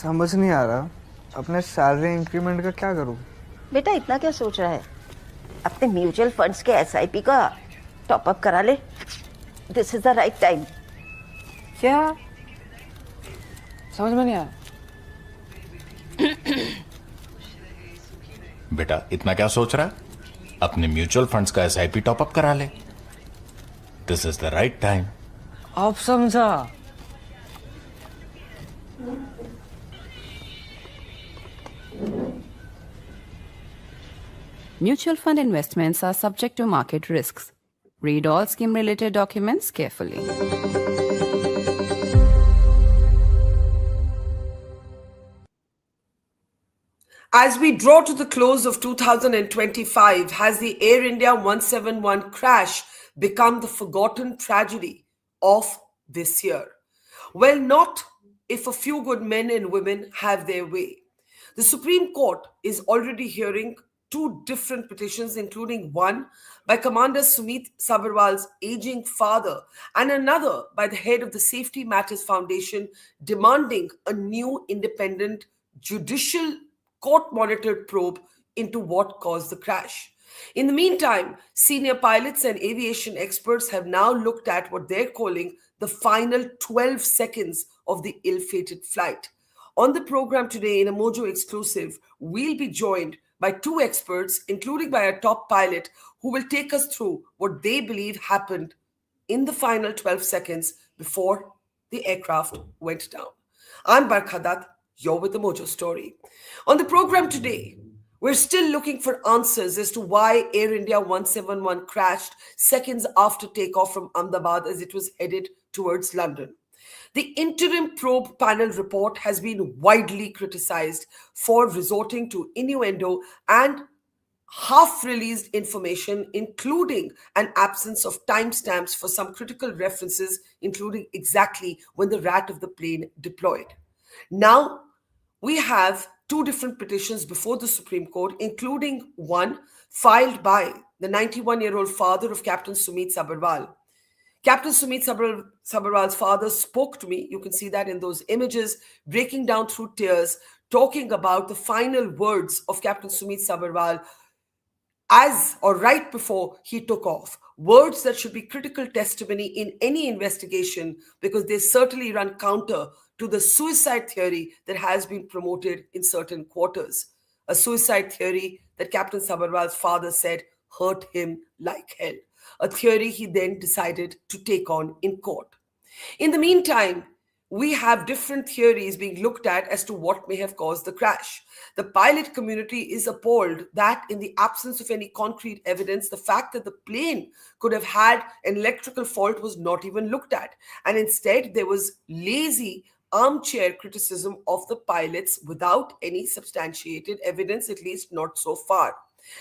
समझ नहीं आ रहा अपने सैलरी इंक्रीमेंट का क्या करूं। बेटा इतना क्या सोच रहा है? अपने म्यूचुअल फंड्स के एसआईपी का टॉप अप करा ले। This is the right time. क्या समझ में नहीं आया? बेटा इतना क्या सोच रहा है? अपने म्यूचुअल फंड्स का एसआईपी टॉप अप करा ले। This is the right time. अब समझा। Mutual fund investments are subject to market risks. Read all scheme-related documents carefully. As we draw to the close of 2025, has the Air India 171 crash become the forgotten tragedy of this year? Well, not if a few good men and women have their way. The Supreme Court is already hearing two different petitions, including one by Commander Sumit Sabharwal's aging father and another by the head of the Safety Matters Foundation, demanding a new independent judicial court-monitored probe into what caused the crash. In the meantime, senior pilots and aviation experts have now looked at what they're calling the final 12 seconds of the ill-fated flight. On the program today, in a Mojo exclusive, we'll be joined by two experts, including by a top pilot, who will take us through what they believe happened in the final 12 seconds before the aircraft went down. I'm Barkha. You're with the Mojo story. On the program today, we're still looking for answers as to why Air India 171 crashed seconds after takeoff from Ahmedabad as it was headed towards London. The interim probe panel report has been widely criticized for resorting to innuendo and half-released information, including an absence of timestamps for some critical references, including exactly when the rat of the plane deployed. Now, we have two different petitions before the Supreme Court, including one filed by the 91-year-old father of Captain Sumit Sabharwal. Captain Sumit Sabharwal's father spoke to me. You can see that in those images, breaking down through tears, talking about the final words of Captain Sumit Sabharwal as or right before he took off. Words that should be critical testimony in any investigation because they certainly run counter to the suicide theory that has been promoted in certain quarters. A suicide theory that Captain Sabharwal's father said hurt him like hell. A theory he then decided to take on in court. In the meantime, we have different theories being looked at as to what may have caused the crash. The pilot community is appalled that in the absence of any concrete evidence, the fact that the plane could have had an electrical fault was not even looked at. And instead, there was lazy armchair criticism of the pilots without any substantiated evidence, at least not so far.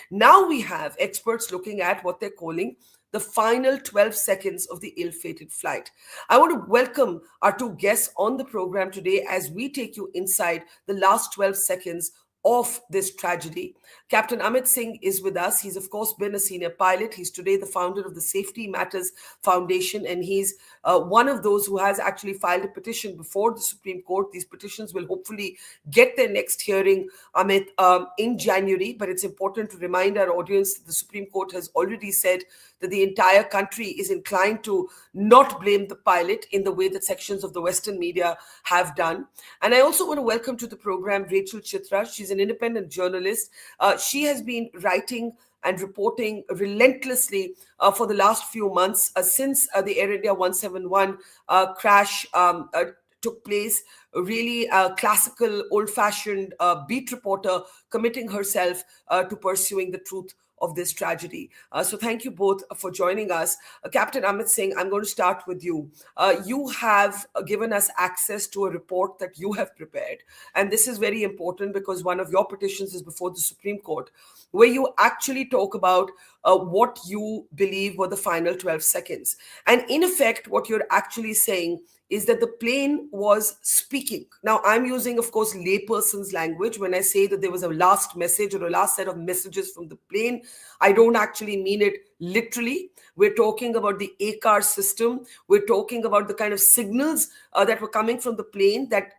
Now we have experts looking at what they're calling the final 12 seconds of the ill-fated flight. I want to welcome our two guests on the program today as we take you inside the last 12 seconds of this tragedy. Captain Amit Singh is with us. He's, of course, been a senior pilot. He's today the founder of the Safety Matters Foundation, and he's one of those who has actually filed a petition before the Supreme Court. These petitions will hopefully get their next hearing, Amit, in January. But it's important to remind our audience that the Supreme Court has already said that the entire country is inclined to not blame the pilot in the way that sections of the Western media have done. And I also want to welcome to the program Rachel Chitra. She's an independent journalist. She has been writing and reporting relentlessly for the last few months since the Air India 171 crash took place. A really classical, old-fashioned beat reporter committing herself to pursuing the truth of this tragedy. So thank you both for joining us. Captain Amit Singh, I'm going to start with you. You have given us access to a report that you have prepared. And this is very important because one of your petitions is before the Supreme Court, where you actually talk about what you believe were the final 12 seconds. And in effect, what you're actually saying is that the plane was speaking. Now, I'm using, of course, layperson's language. When I say that there was a last message or a last set of messages from the plane, I don't actually mean it literally. We're talking about the ACAR system. We're talking about the kind of signals that were coming from the plane that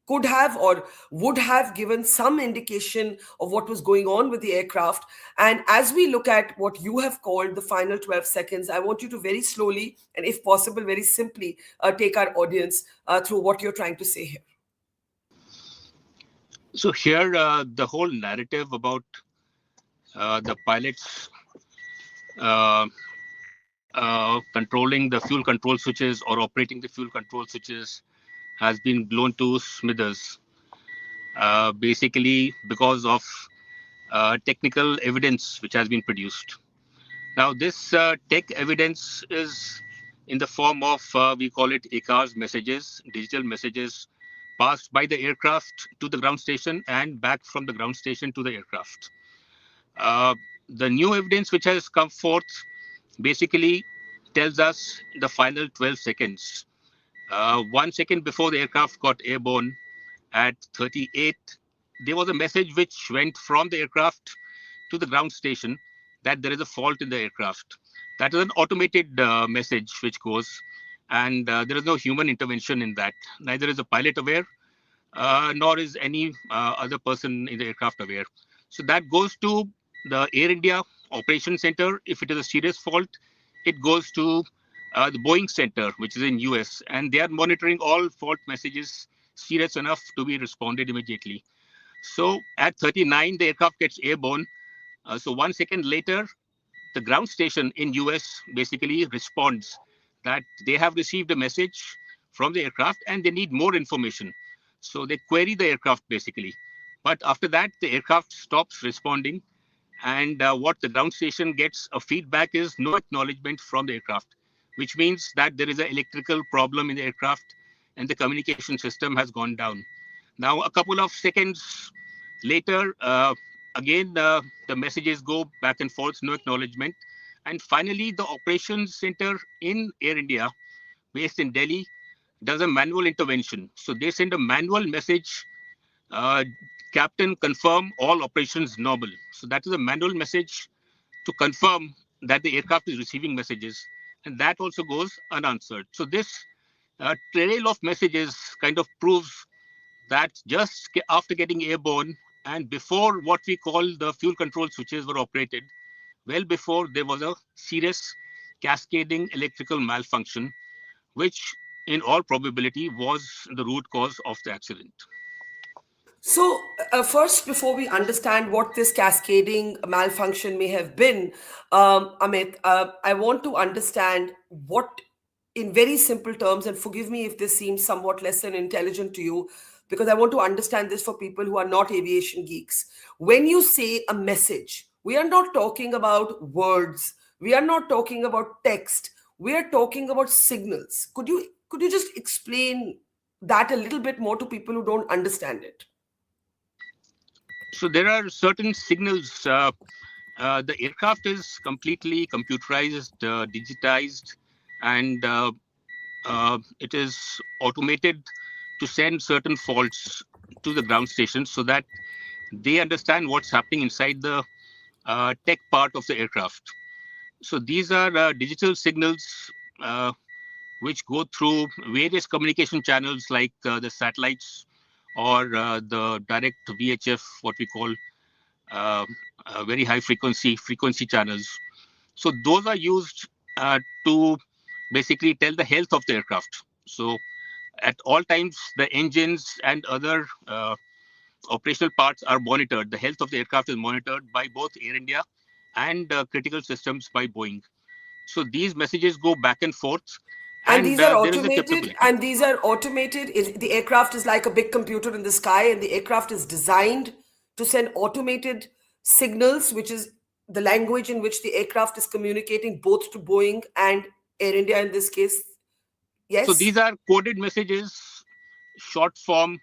could have or would have given some indication of what was going on with the aircraft. And as we look at what you have called the final 12 seconds, I want you to very slowly and, if possible, very simply take our audience through what you're trying to say here. So here, the whole narrative about the pilots controlling the fuel control switches or operating the fuel control switches has been blown to smithers, basically because of technical evidence which has been produced. Now, this tech evidence is in the form of, we call it ACARS messages, digital messages passed by the aircraft to the ground station and back from the ground station to the aircraft. The new evidence which has come forth basically tells us the final 12 seconds. 1 second before the aircraft got airborne at 38, there was a message which went from the aircraft to the ground station that there is a fault in the aircraft. That is an automated message which goes, and there is no human intervention in that. Neither is the pilot aware, nor is any other person in the aircraft aware. So that goes to the Air India Operations Center. If it is a serious fault, it goes to the Boeing Center, which is in US, and they are monitoring all fault messages serious enough to be responded immediately. So at 39, the aircraft gets airborne. So 1 second later, the ground station in US basically responds that they have received a message from the aircraft and they need more information. So they query the aircraft basically. But after that, the aircraft stops responding. And what the ground station gets a feedback is no acknowledgement from the aircraft, which means that there is an electrical problem in the aircraft and the communication system has gone down. Now, a couple of seconds later, again, the messages go back and forth, no acknowledgement. And finally, the operations center in Air India, based in Delhi, does a manual intervention. So they send a manual message, Captain, confirm all operations normal. So that is a manual message to confirm that the aircraft is receiving messages. And that also goes unanswered. So this trail of messages kind of proves that just after getting airborne and before what we call the fuel control switches were operated, well before there was a serious cascading electrical malfunction, which in all probability was the root cause of the accident. So, first, before we understand what this cascading malfunction may have been, Amit, I want to understand what, in very simple terms, and forgive me if this seems somewhat less than intelligent to you, because I want to understand this for people who are not aviation geeks. When you say a message, we are not talking about words, we are not talking about text, we are talking about signals. Could you just explain that a little bit more to people who don't understand it? So there are certain signals. The aircraft is completely computerized, digitized, and it is automated to send certain faults to the ground station so that they understand what's happening inside the tech part of the aircraft. So these are digital signals which go through various communication channels like the satellites or the direct VHF, what we call very high frequency channels. So those are used to basically tell the health of the aircraft. So at all times, the engines and other operational parts are monitored. The health of the aircraft is monitored by both Air India and critical systems by Boeing. So these messages go back and forth. And these are there is a automated, and these are automated. The aircraft is like a big computer in the sky, and the aircraft is designed to send automated signals, which is the language in which the aircraft is communicating both to Boeing and Air India in this case. Yes. So these are coded messages, short form,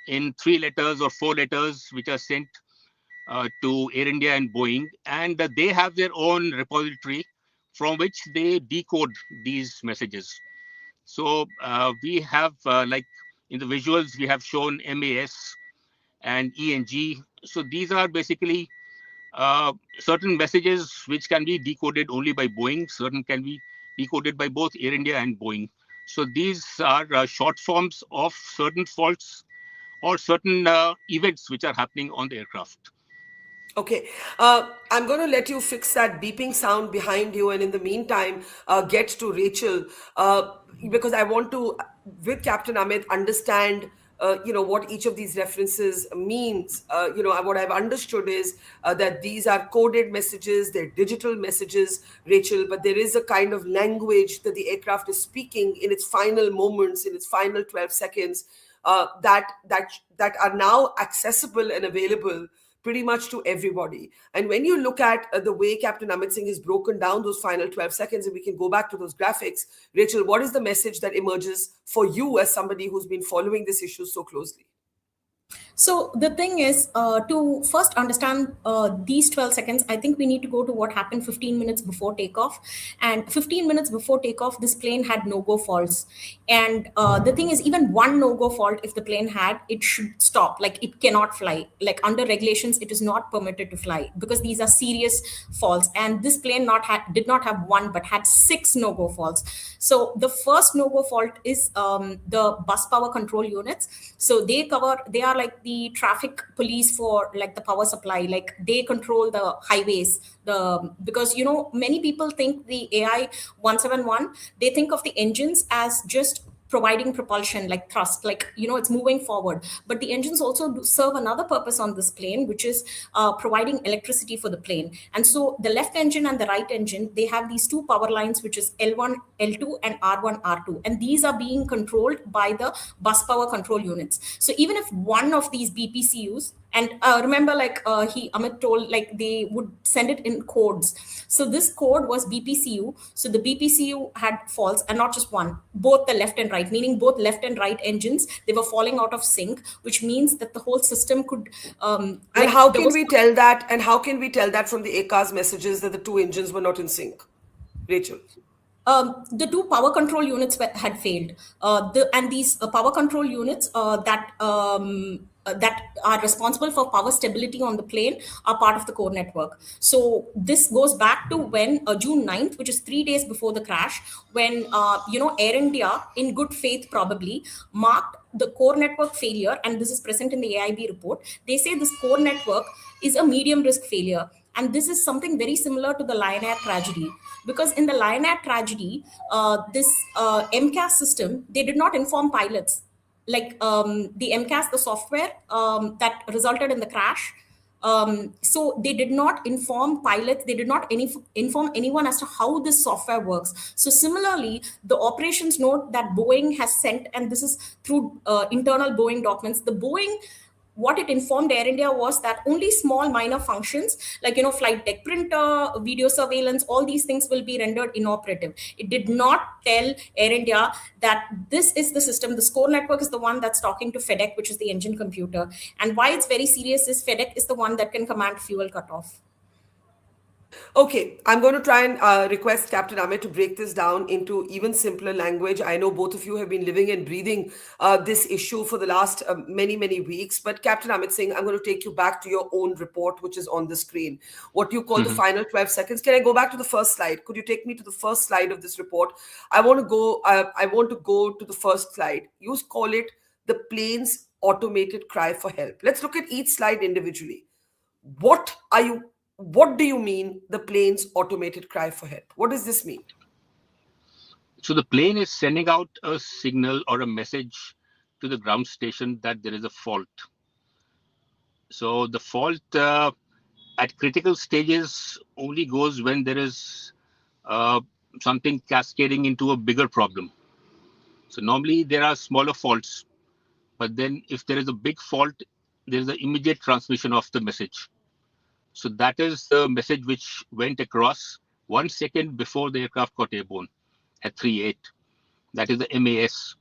in 3 letters or 4 letters, which are sent to Air India and Boeing, and they have their own repository from which they decode these messages. So we have, like in the visuals, we have shown MAS and ENG. So these are basically certain messages which can be decoded only by Boeing, certain can be decoded by both Air India and Boeing. So these are short forms of certain faults or certain events which are happening on the aircraft. Okay, I'm going to let you fix that beeping sound behind you, and in the meantime, get to Rachel, because I want to, with Captain Amit, understand, what each of these references means. What I've understood is that these are coded messages, they're digital messages, Rachel, but there is a kind of language that the aircraft is speaking in its final moments, in its final 12 seconds, that are now accessible and available pretty much to everybody. And when you look at the way Captain Amit Singh has broken down those final 12 seconds, and we can go back to those graphics, Rachel, what is the message that emerges for you as somebody who's been following this issue so closely? So the thing is, to first understand these 12 seconds, I think we need to go to what happened 15 minutes before takeoff. And 15 minutes before takeoff, this plane had no-go faults. And the thing is, even one no-go fault, if the plane had, it should stop. Like, it cannot fly. Like, under regulations, it is not permitted to fly because these are serious faults. And this plane did not have one, but had 6 no-go faults. So the first no-go fault is the bus power control units. So they are like the traffic police for like the power supply. Like, they control the highways, because many people think the AI 171, they think of the engines as just providing propulsion, like thrust, like it's moving forward, but the engines also serve another purpose on this plane, which is providing electricity for the plane. And so the left engine and the right engine, they have these 2 power lines, which is L1 L2 and R1 R2, and these are being controlled by the bus power control units. So even if one of these BPCUs, and remember, like Amit told, like they would send it in codes. So this code was BPCU. So the BPCU had faults, and not just one, both the left and right, meaning both left and right engines, they were falling out of sync, which means that the whole system could. And how can we tell that? And how can we tell that from the ACAR's messages that the 2 engines were not in sync, Rachel? The 2 power control units had failed. And these power control units that are responsible for power stability on the plane are part of the core network. So this goes back to when June 9th, which is 3 days before the crash, when Air India, in good faith probably, marked the core network failure, and this is present in the AIB report. They say this core network is a medium risk failure. And this is something very similar to the Lion Air tragedy, because in the Lion Air tragedy, this MCAS system, they did not inform pilots. Like the MCAS, the software that resulted in the crash. So they did not inform pilots. They did not inform anyone as to how this software works. So similarly, the operations note that Boeing has sent, and this is through internal Boeing documents, the Boeing, what it informed Air India was that only small minor functions like flight deck printer, video surveillance, all these things will be rendered inoperative. It did not tell Air India that this is the system, the core network is the one that's talking to FedEx, which is the engine computer. And why it's very serious is FedEx is the one that can command fuel cutoff. Okay, I'm going to try and request Captain Amit to break this down into even simpler language. I know both of you have been living and breathing this issue for the last many, many weeks. But Captain Amit Singh, I'm going to take you back to your own report, which is on the screen. What you call the final 12 seconds. Can I go back to the first slide? Could you take me to the first slide of this report? I want to go to the first slide. You call it the plane's automated cry for help. Let's look at each slide individually. What do you mean the plane's automated cry for help? What does this mean? So the plane is sending out a signal or a message to the ground station that there is a fault. So the fault at critical stages only goes when there is something cascading into a bigger problem. So normally there are smaller faults, but then if there is a big fault, there is an immediate transmission of the message. So that is the message which went across 1 second before the aircraft got airborne at 3.8. That is the MAS.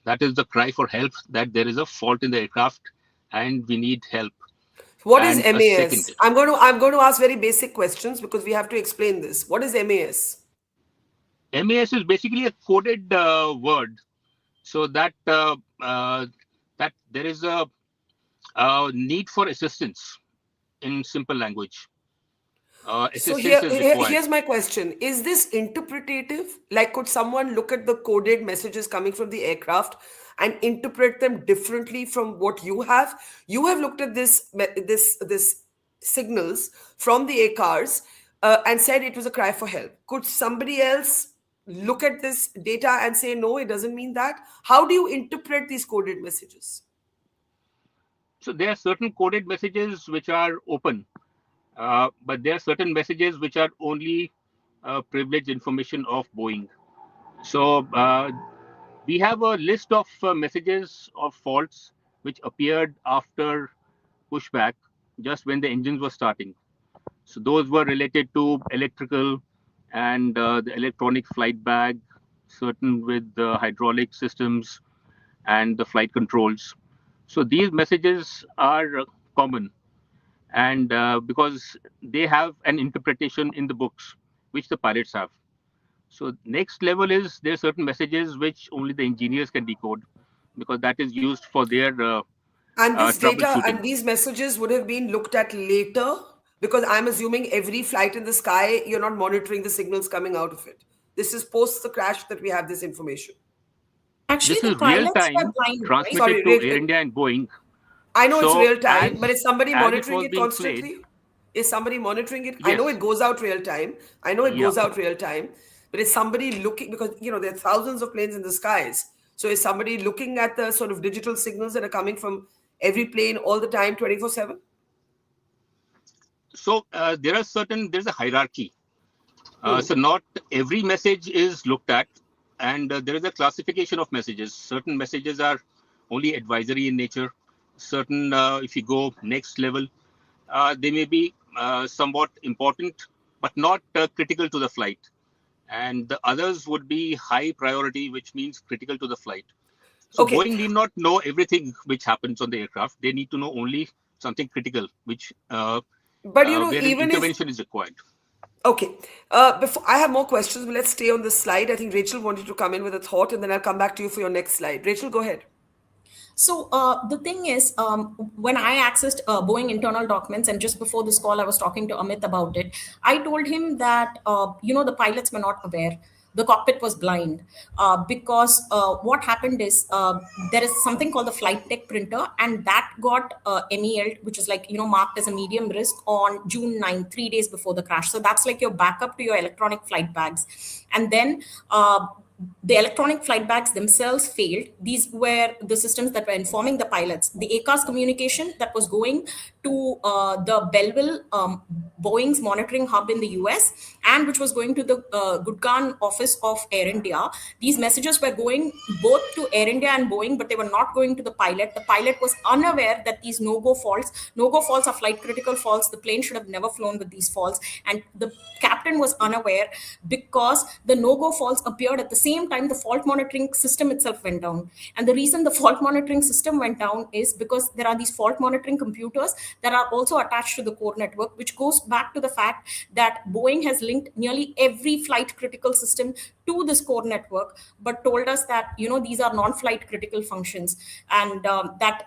That is the cry for help, that there is a fault in the aircraft and we need help. What is MAS? I'm going to ask very basic questions because we have to explain this. What is MAS? MAS is basically a coded word, so that that there is a need for assistance in simple language. So assistance is required. here's my question. Is this interpretative? Like, could someone look at the coded messages coming from the aircraft and interpret them differently from what you have? You have looked at this signals from the ACARs and said it was a cry for help. Could somebody else look at this data and say, no, it doesn't mean that? How do you interpret these coded messages? So there are certain coded messages which are open, but there are certain messages which are only privileged information of Boeing. So we have a list of messages of faults which appeared after pushback, just when the engines were starting. So those were related to electrical and the electronic flight bag, certain with the hydraulic systems and the flight controls. So these messages are common, and because they have an interpretation in the books, which the pilots have. So next level is there are certain messages which only the engineers can decode, because that is used for their And this data and troubleshooting. these messages would have been looked at later, because I'm assuming every flight in the sky, you're not monitoring the signals coming out of it. This is post the crash that we have this information. Actually, This the is real pilots were time blind, right? transmitted Sorry, to wait, Air India and Boeing. I know it's So real time, but is somebody as it monitoring was it being constantly? played, Is somebody monitoring it? I know yes, it goes out real time. I know it yeah. goes out real time, but is somebody looking, because there are thousands of planes in the skies. So is somebody looking at the sort of digital signals that are coming from every plane all the time, 24/7? So there's a hierarchy. So not every message is looked at, and there is a classification of messages. Certain messages are only advisory in nature. Certain, if you go next level, they may be somewhat important, but not critical to the flight. And the others would be high priority, which means critical to the flight. So Okay. Boeing need not know everything which happens on the aircraft. They need to know only something critical, which But where an even if intervention is required. okay, before I have more questions, but let's stay on this slide. I think Rachel wanted to come in with a thought, and then I'll come back to you for your next slide. Rachel, go ahead. So the thing is, when I accessed Boeing internal documents, and just before this call, I was talking to Amit about it. I told him that the pilots were not aware. The cockpit was blind because what happened is there is something called the flight deck printer, and that got MEL'd, which is like marked as a medium risk on June 9, 3 days before the crash. So that's like your backup to your electronic flight bags, and then. The electronic flight bags themselves failed. These were the systems that were informing the pilots. The ACARS communication that was going to the Belleville, Boeing's monitoring hub in the US, and which was going to the Gurgaon office of Air India. These messages were going both to Air India and Boeing, but they were not going to the pilot. The pilot was unaware that these no-go faults are flight critical faults. The plane should have never flown with these faults. And the captain was unaware because the no-go faults appeared at the same time the fault monitoring system itself went down. And the reason the fault monitoring system went down is because there are these fault monitoring computers that are also attached to the core network, which goes back to the fact that Boeing has linked nearly every flight critical system to this core network, but told us that these are non-flight critical functions, and that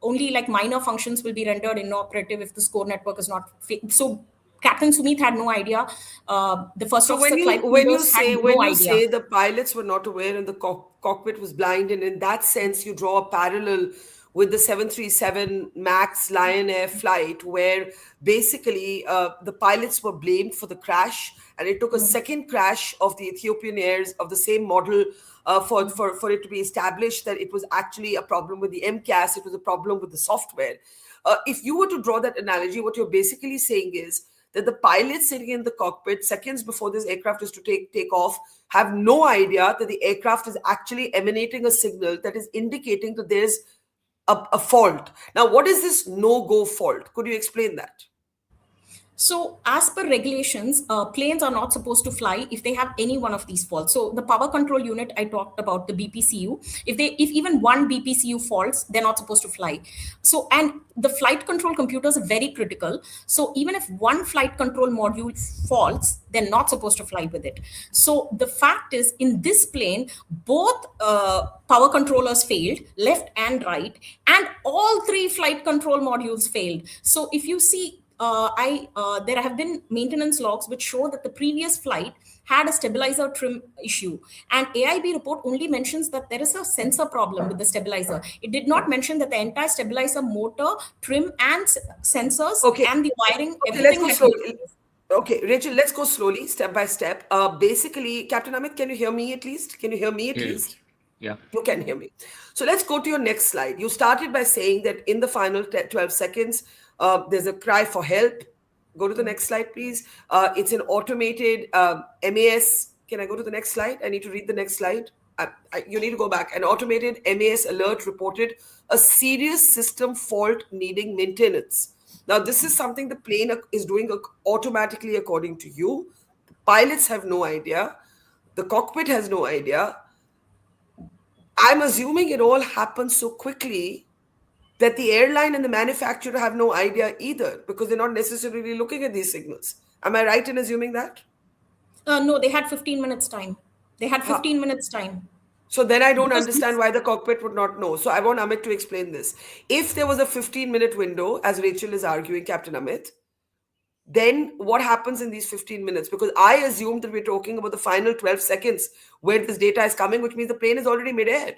only like minor functions will be rendered inoperative if this core network is not so Captain Sumit had no idea. The first So officer flight when you leaders had when no you idea. say the pilots were not aware and the cockpit was blind, and in that sense you draw a parallel with the 737 MAX Lion Air flight, where basically the pilots were blamed for the crash, and it took a second crash of the Ethiopian Airs of the same model for it to be established that it was actually a problem with the MCAS, it was a problem with the software. If you were to draw that analogy, what you're basically saying is that the pilots sitting in the cockpit seconds before this aircraft is to take off have no idea that the aircraft is actually emanating a signal that is indicating that there's a fault. Now, what is this no-go fault? Could you explain that? So as per regulations, planes are not supposed to fly if they have any one of these faults. So the power control unit I talked about, the BPCU, if even one BPCU faults, they're not supposed to fly. So, and the flight control computers are very critical. So even if one flight control module faults, they're not supposed to fly with it. So the fact is, in this plane, both power controllers failed, left and right, and all three flight control modules failed. So if you see, there have been maintenance logs which show that the previous flight had a stabilizer trim issue, and AIB report only mentions that there is a sensor problem with the stabilizer. It did not mention that the entire stabilizer motor, trim, and sensors and the wiring, everything let's go had slowly. Okay, Rachel, let's go slowly, step by step. Basically, Captain Amit, can you hear me at least? Can you hear me at least? Yeah. You can hear me. So let's go to your next slide. You started by saying that in the final 12 seconds, there's a cry for help. Go to the next slide, please. It's an automated MAS. Can I go to the next slide? I need to read the next slide. You need to go back. An automated MAS alert reported a serious system fault needing maintenance. Now, this is something the plane is doing automatically according to you. The pilots have no idea. The cockpit has no idea. I'm assuming it all happens so quickly that the airline and the manufacturer have no idea either, because they're not necessarily looking at these signals. Am I right in assuming that? No, they had 15 minutes time. They had 15 minutes time. So then I don't understand why the cockpit would not know. So I want Amit to explain this. If there was a 15-minute window, as Rachel is arguing, Captain Amit, then what happens in these 15 minutes? Because I assume that we're talking about the final 12 seconds where this data is coming, which means the plane is already mid-air.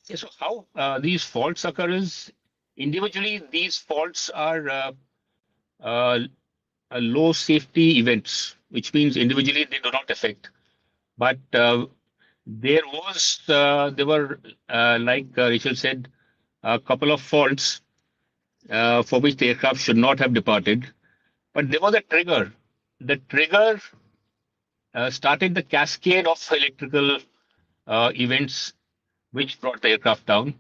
Yeah, so how these faults occur is individually these faults are low safety events, which means individually they do not affect. But there were, like Rachel said, a couple of faults for which the aircraft should not have departed. But there was a trigger. The trigger started the cascade of electrical events which brought the aircraft down.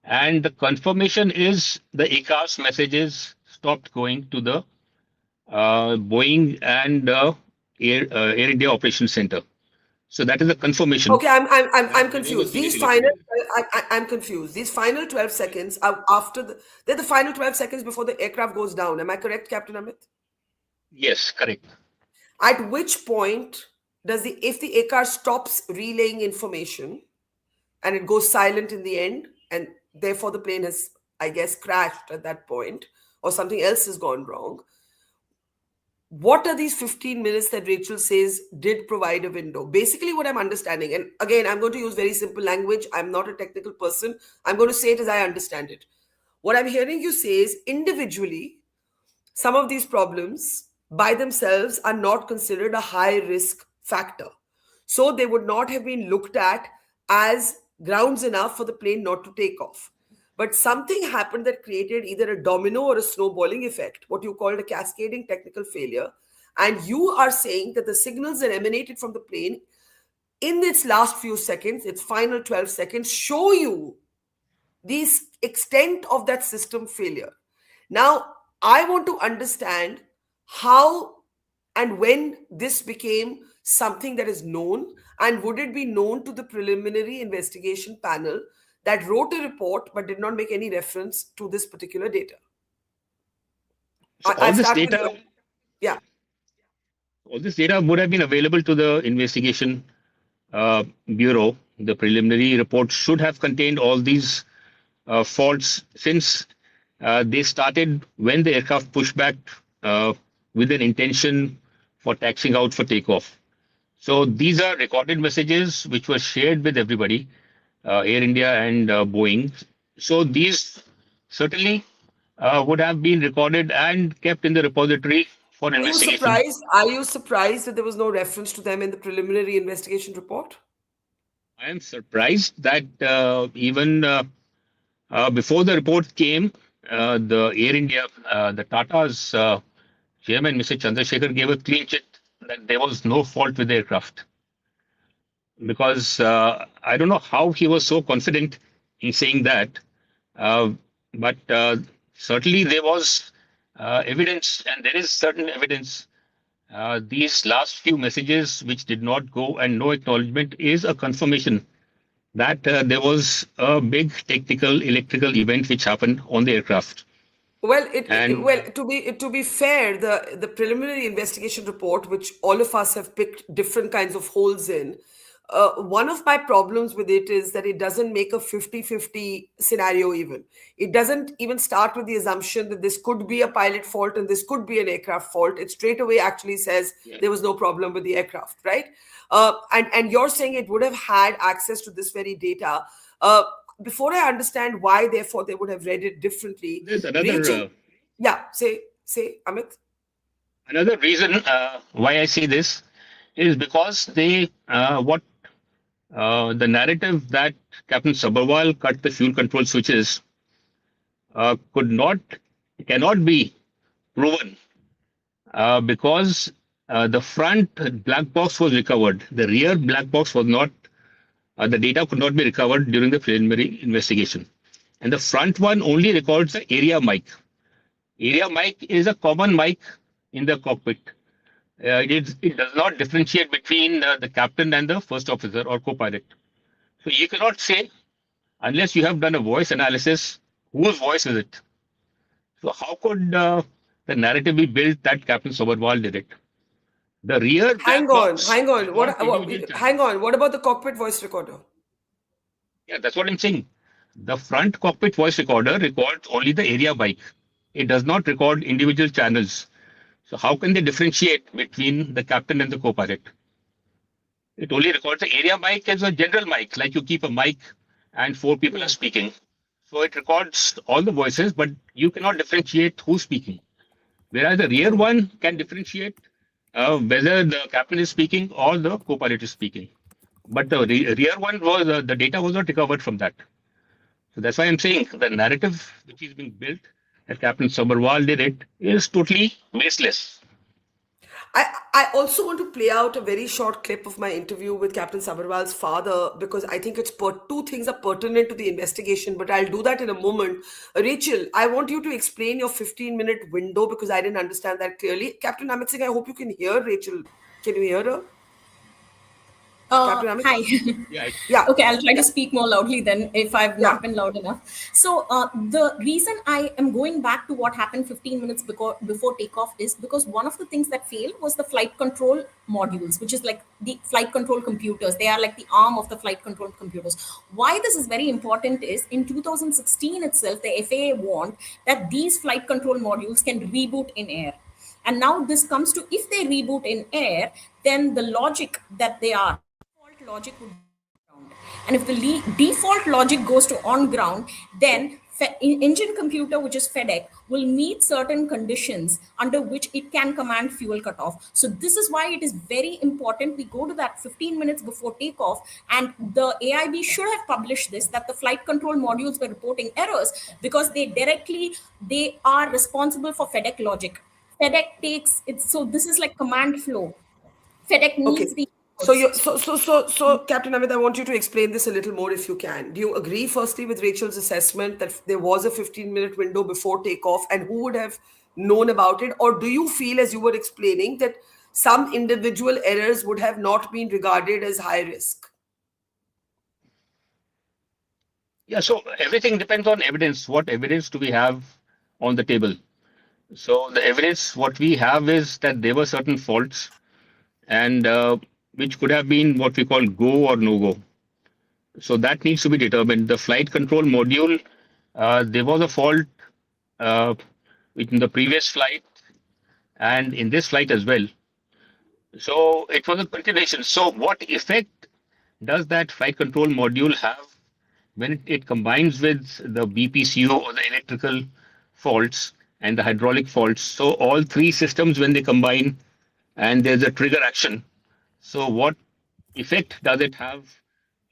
And the confirmation is the ACARS messages stopped going to the Boeing and Air India Operations Center. So that is the confirmation. Okay, I'm confused. I'm confused. These final 12 seconds are they're the final 12 seconds before the aircraft goes down. Am I correct, Captain Amit? Yes, correct. At which point if the ACAR stops relaying information and it goes silent in the end, and therefore the plane has, I guess, crashed at that point, or something else has gone wrong, what are these 15 minutes that Rachel says did provide a window? Basically, what I'm understanding, and again, I'm going to use very simple language. I'm not a technical person. I'm going to say it as I understand it. What I'm hearing you say is individually, some of these problems by themselves are not considered a high risk factor. So they would not have been looked at as grounds enough for the plane not to take off. But something happened that created either a domino or a snowballing effect, what you called a cascading technical failure. And you are saying that the signals that emanated from the plane in its last few seconds, its final 12 seconds, show you the extent of that system failure. Now, I want to understand how and when this became something that is known, and would it be known to the preliminary investigation panel that wrote a report but did not make any reference to this particular data? So all this data would have been available to the investigation bureau. The preliminary report should have contained all these faults, since they started when the aircraft pushed back with an intention for taxiing out for takeoff. So these are recorded messages which were shared with everybody, Air India and Boeing. So these certainly would have been recorded and kept in the repository for investigation. Are you surprised that there was no reference to them in the preliminary investigation report? I am surprised that even before the report came, the Air India, the Tata's chairman, Mr. Chandrasekhar, gave a clean chit that there was no fault with the aircraft. Because I don't know how he was so confident in saying that, but certainly there was evidence, and there is certain evidence. These last few messages which did not go and no acknowledgement is a confirmation that there was a big technical electrical event which happened on the aircraft. Well, to be fair, the preliminary investigation report, which all of us have picked different kinds of holes in, one of my problems with it is that it doesn't make a 50-50 scenario even. It doesn't even start with the assumption that this could be a pilot fault and this could be an aircraft fault. It straight away actually says there was no problem with the aircraft, right? And you're saying it would have had access to this very data. Before I understand why, therefore, they would have read it differently. There's another... Say, Amit. Another reason why I say this is because the narrative that Captain Sabharwal cut the fuel control switches cannot be proven because the front black box was recovered. The rear black box was not, the data could not be recovered during the preliminary investigation. And the front one only records the area mic. Area mic is a common mic in the cockpit. It does not differentiate between the captain and the first officer or co-pilot. So you cannot say, unless you have done a voice analysis, whose voice is it? So how could the narrative be built that Captain Sabharwal did it? The rear... Hang on. What about the cockpit voice recorder? Yeah, that's what I'm saying. The front cockpit voice recorder records only the area mic. It does not record individual channels. So how can they differentiate between the captain and the co-pilot? It only records the area mic as a general mic, like you keep a mic and 4 people are speaking. So it records all the voices, but you cannot differentiate who's speaking. Whereas the rear one can differentiate whether the captain is speaking or the co-pilot is speaking. But the rear one was, the data was not recovered from that. So that's why I'm saying the narrative which is being built that Captain Sabharwal did it is totally baseless. I also want to play out a very short clip of my interview with Captain Sabharwal's father because I think it's two things are pertinent to the investigation, but I'll do that in a moment. Rachel, I want you to explain your 15-minute window because I didn't understand that clearly. Captain Amit Singh, I hope you can hear Rachel. Can you hear her? Hi. Yeah. Okay, I'll try to speak more loudly then if I've not been loud enough. So the reason I am going back to what happened 15 minutes before takeoff is because one of the things that failed was the flight control modules, which is like the flight control computers. They are like the arm of the flight control computers. Why this is very important is in 2016 itself, the FAA warned that these flight control modules can reboot in air. And now this comes to, if they reboot in air, then the logic that they are, logic would be on ground. And if the default logic goes to on ground, then engine computer, which is FedEx, will meet certain conditions under which it can command fuel cutoff. So this is why it is very important we go to that 15 minutes before takeoff, and the AIB should have published this, that the flight control modules were reporting errors because they are responsible for FedEx logic. FedEx takes it, so this is like command flow. FedEx needs the... So Captain Amit, I want you to explain this a little more if you can. Do you agree firstly with Rachel's assessment that there was a 15-minute window before takeoff and who would have known about it? Or do you feel, as you were explaining, that some individual errors would have not been regarded as high risk? Yeah, so everything depends on evidence. What evidence do we have on the table? So the evidence, what we have is that there were certain faults and which could have been what we call go or no go. So that needs to be determined. The flight control module, there was a fault in the previous flight and in this flight as well. So it was a continuation. So what effect does that flight control module have when it combines with the BPCO or the electrical faults and the hydraulic faults? So all 3 systems, when they combine and there's a trigger action, so what effect does it have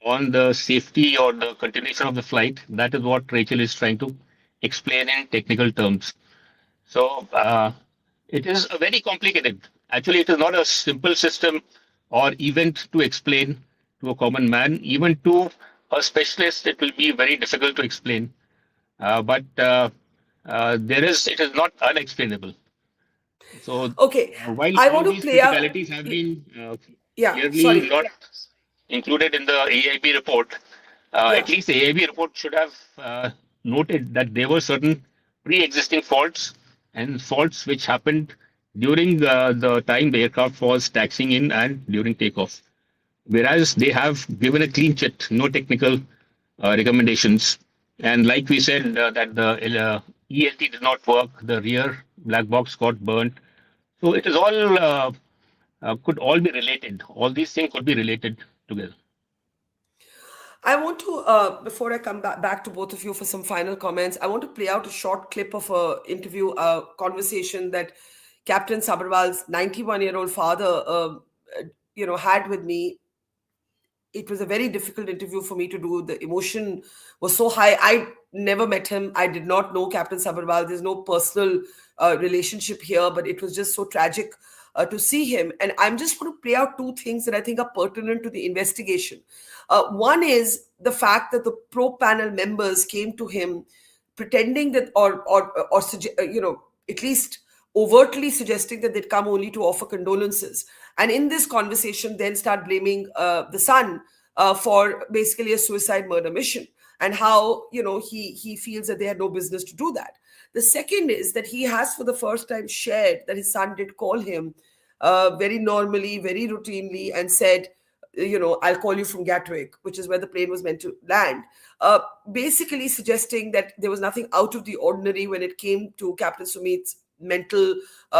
on the safety or the continuation of the flight? That is what Rachel is trying to explain in technical terms. So it is very complicated. Actually, it is not a simple system or event to explain to a common man. Even to a specialist, it will be very difficult to explain. But it is not unexplainable. So while I all want to these play out. criticalities have been clearly not included in the AIB report, at least the AIB report should have noted that there were certain pre-existing faults and faults which happened during the time the aircraft was taxiing in and during takeoff. whereas they have given a clean chit, no technical recommendations. And like we said, that the ELT did not work, the rear black box got burnt. So it is all could all be related. All these things could be related together. I want to, before I come back to both of you for some final comments, I want to play out a short clip of a interview, a conversation that Captain Sabharwal's 91-year-old father, had with me. It was a very difficult interview for me to do. The emotion was so high. I never met him. I did not know Captain Sabharwal. There's no personal relationship here, but it was just so tragic to see him. And I'm just going to play out two things that I think are pertinent to the investigation. One is the fact that the probe panel members came to him pretending that, at least overtly suggesting that they'd come only to offer condolences. And in this conversation, then start blaming the son for basically a suicide murder mission, and how, he feels that they had no business to do that. The second is that he has for the first time shared that his son did call him very normally, very routinely, and said, I'll call you from Gatwick, which is where the plane was meant to land. Basically suggesting that there was nothing out of the ordinary when it came to Captain Sumit's mental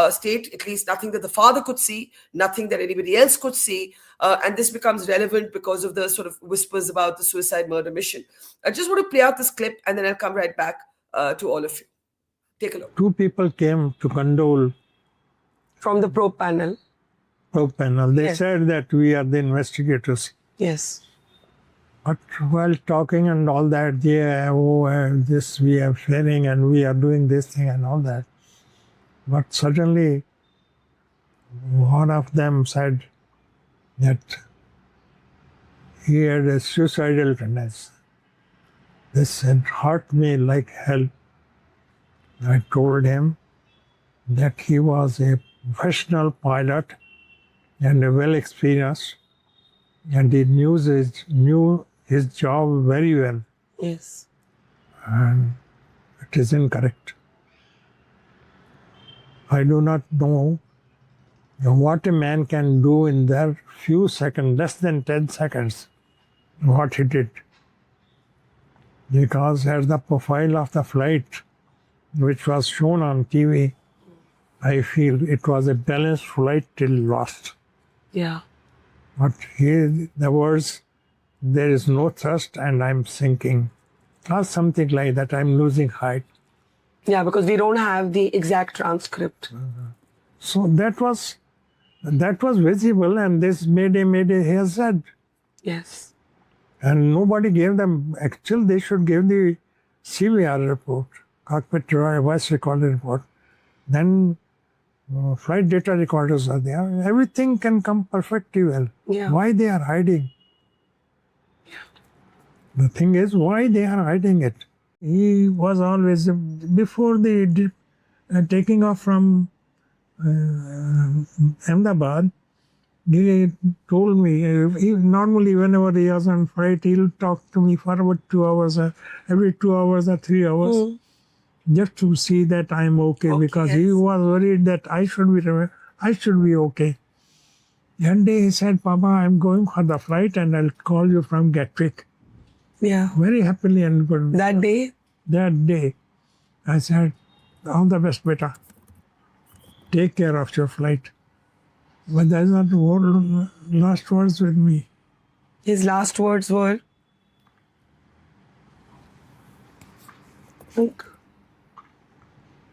state, at least nothing that the father could see, nothing that anybody else could see. And this becomes relevant because of the sort of whispers about the suicide murder mission. I just want to play out this clip and then I'll come right back to all of you. Take a look. Two people came to condole. From the probe panel. They Yes. said that we are the investigators. Yes. But while talking and all that, this we are sharing and we are doing this thing and all that. But suddenly, one of them said that he had a suicidal tendency. This had hurt me like hell. I told him that he was a professional pilot and a well experienced, and he knew his job very well, Yes. and it is incorrect. I do not know what a man can do in that few seconds, less than 10 seconds, what he did. Because as the profile of the flight, which was shown on TV, I feel it was a balanced flight till lost. Yeah. But here the words, there is no thrust and I'm sinking, or something like that, I'm losing height. Yeah, because we don't have the exact transcript. So that was visible, and this Mayday, he has said. Yes. And nobody gave them, actually they should give the CVR report, cockpit voice recorder report. Then flight data recorders are there. Everything can come perfectly well. Yeah. Why they are hiding? The thing is, why they are hiding it? He was always, before the taking off from Ahmedabad, he told me, normally whenever he was on flight, he'll talk to me for about 2 hours, every 2 hours or 3 hours, just to see that I'm okay, because he was worried that I should be okay. One day he said, Papa, I'm going for the flight and I'll call you from Gatwick. Yeah. Very happily and good. That day? That day, I said, all the best, beta. Take care of your flight. But that's not the last words with me. His last words were?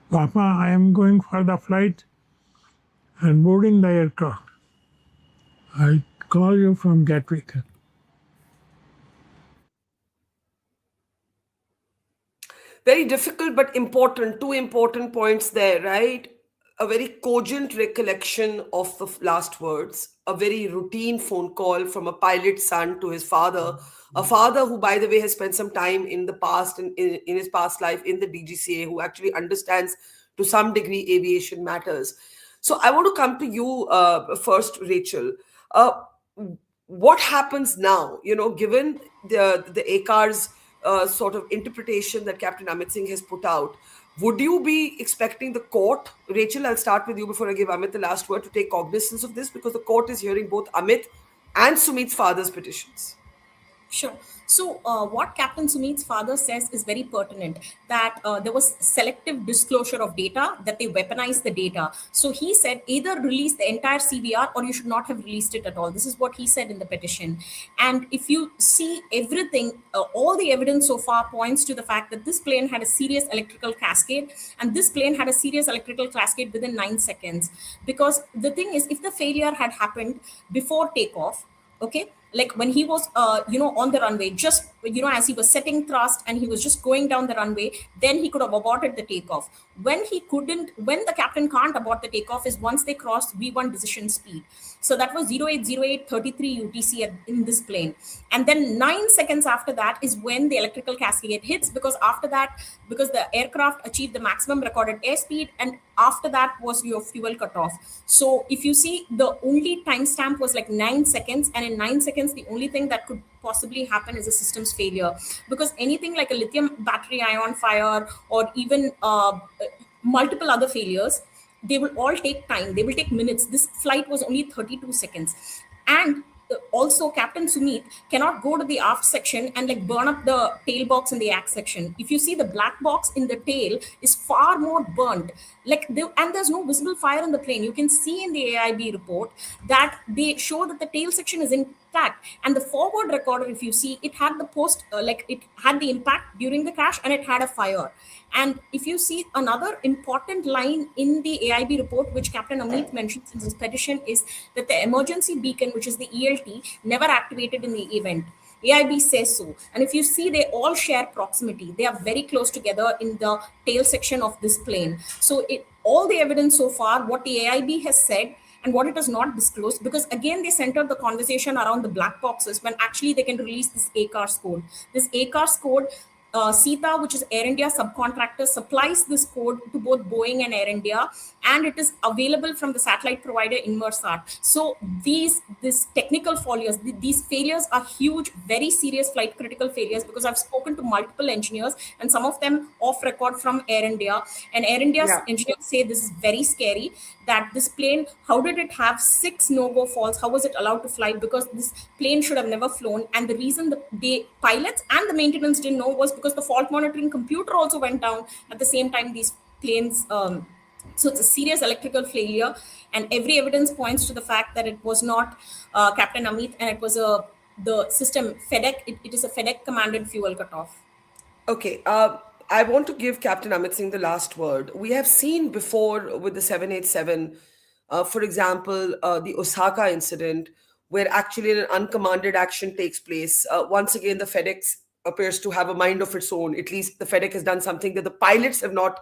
Papa, I am going for the flight and boarding the aircraft. I'll call you from Gatwick. Very difficult but important. Two important points there, right? A very cogent recollection of the last words, a very routine phone call from a pilot's son to his father, a father who, by the way, has spent some time in the past, in his past life in the DGCA, who actually understands to some degree aviation matters. So I want to come to you first, Rachel. What happens now, given the ACAR's sort of interpretation that Captain Amit Singh has put out? Would you be expecting the court, Rachel, I'll start with you before I give Amit the last word, to take cognizance of this, because the court is hearing both Amit and Sumit's father's petitions? Sure. So, what Captain Sumit's father says is very pertinent, that there was selective disclosure of data, that they weaponized the data. So, he said either release the entire CVR or you should not have released it at all. This is what he said in the petition. And if you see everything, all the evidence so far points to the fact that this plane had a serious electrical cascade, and this plane had a serious electrical cascade within 9 seconds. Because the thing is, if the failure had happened before takeoff, okay, like when he was on the runway, just as he was setting thrust and he was just going down the runway, then he could have aborted the takeoff. When the captain can't abort the takeoff is once they crossed V1 decision speed. So that was 080833 UTC in this plane. And then 9 seconds after that is when the electrical cascade hits, because the aircraft achieved the maximum recorded airspeed, and after that was your fuel cutoff. So if you see, the only timestamp was like 9 seconds, and in 9 seconds, the only thing that could possibly happen is a systems failure, because anything like a lithium battery ion fire or even multiple other failures, they will all take time. They will take minutes. This flight was only 32 seconds. And also, Captain Sumit cannot go to the aft section and like burn up the tail box in the aft section. If you see, the black box in the tail is far more burnt. And there's no visible fire in the plane. You can see in the AIB report that they show that the tail section is intact. And the forward recorder, if you see, it had it had the impact during the crash and it had a fire. And if you see, another important line in the AIB report, which Captain Amit mentions in his petition, is that the emergency beacon, which is the ELT, never activated in the event. AIB says so. And if you see, they all share proximity. They are very close together in the tail section of this plane. So all the evidence so far, what the AIB has said and what it has not disclosed, because again, they centered the conversation around the black boxes when actually they can release this ACARS code. This ACARS code, Sita, which is Air India subcontractor, supplies this code to both Boeing and Air India, and it is available from the satellite provider Inmarsat. So these technical failures, these failures are huge, very serious flight critical failures, because I've spoken to multiple engineers and some of them off record from Air India, and Air India's engineers say this is very scary, that this plane, how did it have 6 no-go faults? How was it allowed to fly? Because this plane should have never flown. And the reason the pilots and the maintenance didn't know was because the fault monitoring computer also went down at the same time these planes. So it's a serious electrical failure. And every evidence points to the fact that it was not Captain Amit, and it was the system FedEx. It is a FedEx commanded fuel cutoff. Okay. I want to give Captain Amit Singh the last word. We have seen before with the 787, for example, the Osaka incident, where actually an uncommanded action takes place. Once again, the FedEx appears to have a mind of its own. At least the FedEx has done something that the pilots have not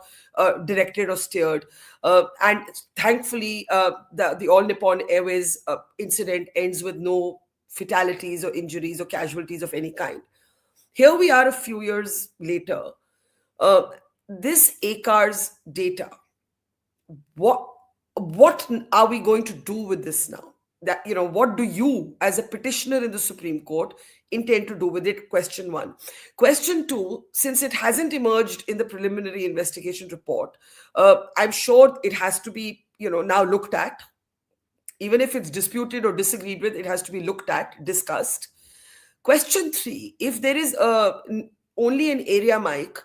directed or steered. And thankfully, the All Nippon Airways incident ends with no fatalities or injuries or casualties of any kind. Here we are a few years later. This ACARS data, what are we going to do with this now? What do you, as a petitioner in the Supreme Court, intend to do with it? Question 1. Question 2, since it hasn't emerged in the preliminary investigation report, I'm sure it has to be, now looked at. Even if it's disputed or disagreed with, it has to be looked at, discussed. Question 3, if there is only an area mic,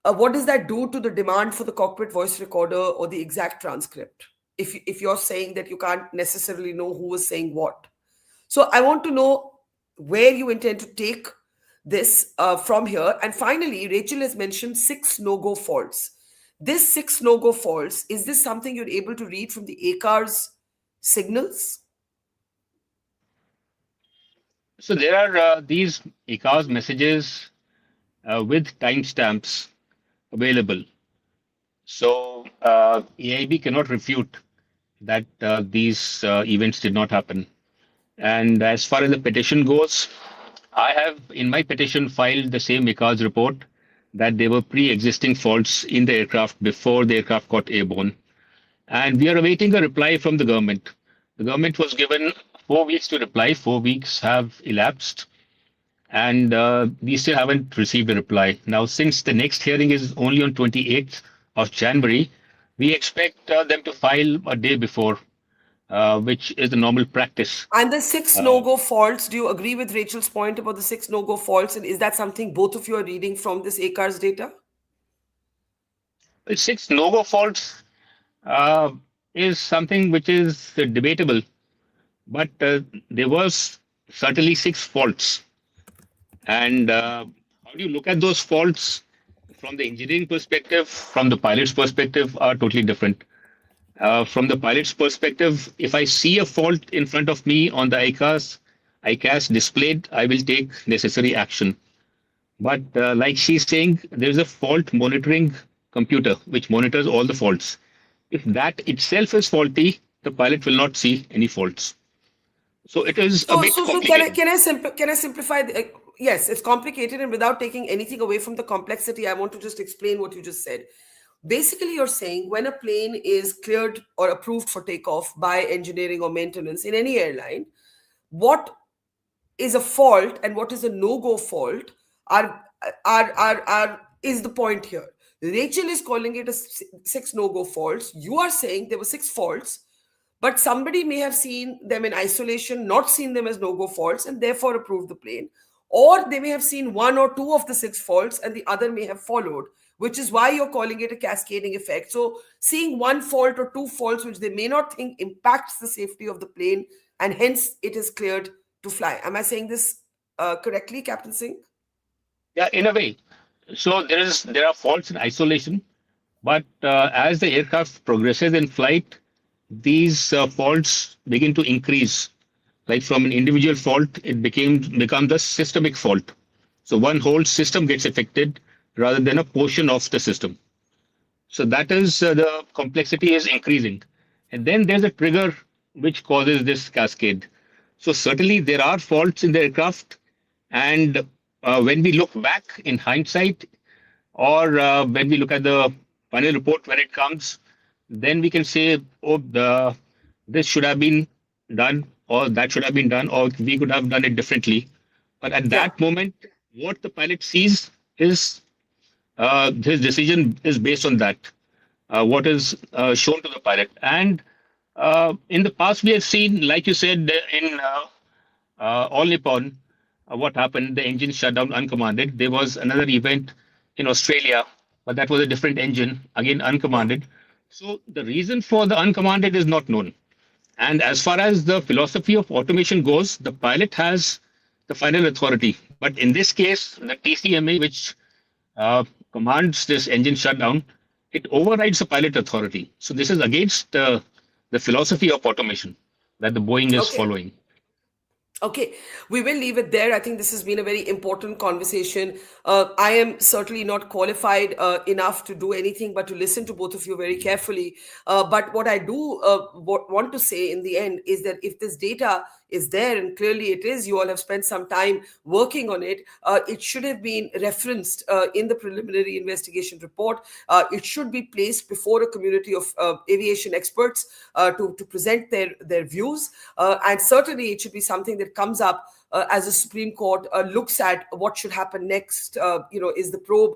what does that do to the demand for the cockpit voice recorder or the exact transcript? If you're saying that you can't necessarily know who was saying what. So I want to know where you intend to take this from here. And finally, Rachel has mentioned 6 no-go faults. This 6 no-go faults, is this something you're able to read from the ACARS signals? So there are these ACARS messages with timestamps available. So AIB cannot refute that these events did not happen. And as far as the petition goes, I have in my petition filed the same ACARS report that there were pre-existing faults in the aircraft before the aircraft got airborne. And we are awaiting a reply from the government. The government was given 4 weeks to reply. 4 weeks have elapsed. And we still haven't received a reply. Now, since the next hearing is only on 28th of January, we expect them to file a day before. which is the normal practice. And the 6 no-go faults, do you agree with Rachel's point about the 6 no-go faults? And is that something both of you are reading from this ACARS data? The 6 no-go faults is something which is debatable, but there was certainly 6 faults. And how do you look at those faults from the engineering perspective, from the pilot's perspective, are totally different. From the pilot's perspective, if I see a fault in front of me on the ICAS displayed, I will take necessary action. But like she's saying, there's a fault monitoring computer which monitors all the faults. If that itself is faulty, the pilot will not see any faults. So it is a bit complicated. Can I simplify? Yes, it's complicated, and without taking anything away from the complexity, I want to just explain what you just said. Basically, you're saying when a plane is cleared or approved for takeoff by engineering or maintenance in any airline, what is a fault and what is a no-go fault is the point here. Rachel is calling it a 6 no-go faults. You are saying there were 6 faults, but somebody may have seen them in isolation, not seen them as no-go faults, and therefore approved the plane. Or they may have seen 1 or 2 of the 6 faults and the other may have followed, which is why you're calling it a cascading effect. So seeing 1 fault or 2 faults, which they may not think impacts the safety of the plane, and hence it is cleared to fly. Am I saying this correctly, Captain Singh? Yeah, in a way. So there are faults in isolation, but as the aircraft progresses in flight, these faults begin to increase. Like from an individual fault, it becomes a systemic fault. So one whole system gets affected rather than a portion of the system. So that is the complexity is increasing. And then there's a trigger which causes this cascade. So certainly there are faults in the aircraft. And when we look back in hindsight, or when we look at the final report when it comes, then we can say, oh, this should have been done, or that should have been done, or we could have done it differently. But at that moment, what the pilot sees is his decision is based on that, what is shown to the pilot. And in the past, we have seen, like you said, in All Nippon, what happened, the engine shut down uncommanded. There was another event in Australia, but that was a different engine, again uncommanded. So the reason for the uncommanded is not known. And as far as the philosophy of automation goes, the pilot has the final authority. But in this case, the TCMA, which commands this engine shutdown, it overrides the pilot authority. So this is against the philosophy of automation that the Boeing is following. Okay, we will leave it there. I think this has been a very important conversation. I am certainly not qualified enough to do anything but to listen to both of you very carefully. But what I do want to say in the end is that if this data is there, and clearly it is, you all have spent some time working on it, it should have been referenced in the preliminary investigation report. It should be placed before a community of aviation experts to present their views. And certainly it should be something that comes up as the Supreme Court looks at what should happen next. Is the probe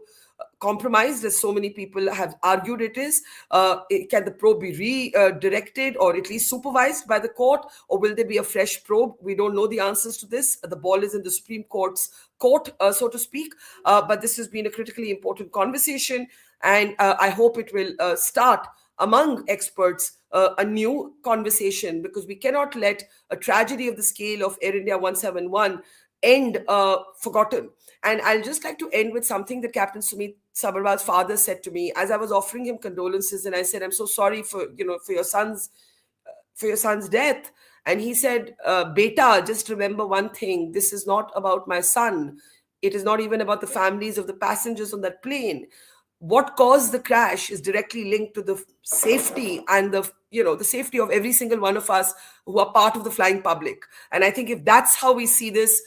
compromised, as so many people have argued it is? Can the probe be redirected or at least supervised by the court, or will there be a fresh probe? We don't know the answers to this. The ball is in the Supreme Court's court, so to speak. But this has been a critically important conversation, and I hope it will start among experts a new conversation, because we cannot let a tragedy of the scale of Air India 171 end forgotten. And I'll just like to end with something that Captain Sumit Sabharwal's father said to me as I was offering him condolences, and I said, "I'm so sorry for your son's death." And he said, "Beta, just remember one thing. This is not about my son. It is not even about the families of the passengers on that plane. What caused the crash is directly linked to the safety and the safety of every single one of us who are part of the flying public." And I think if that's how we see this,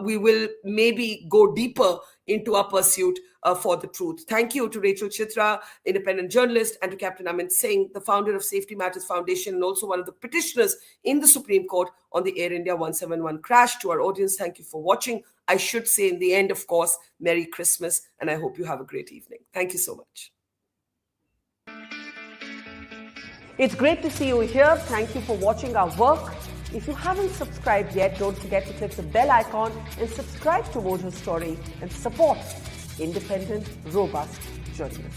we will maybe go deeper into our pursuit for the truth. Thank you to Rachel Chitra, independent journalist, and to Captain Amit Singh, the founder of Safety Matters Foundation and also one of the petitioners in the Supreme Court on the Air India 171 crash. To our audience, thank you for watching. I should say in the end, of course, Merry Christmas, and I hope you have a great evening. Thank you so much. It's great to see you here. Thank you for watching our work. If you haven't subscribed yet, don't forget to click the bell icon and subscribe to Mojo Story and support independent, robust journalism.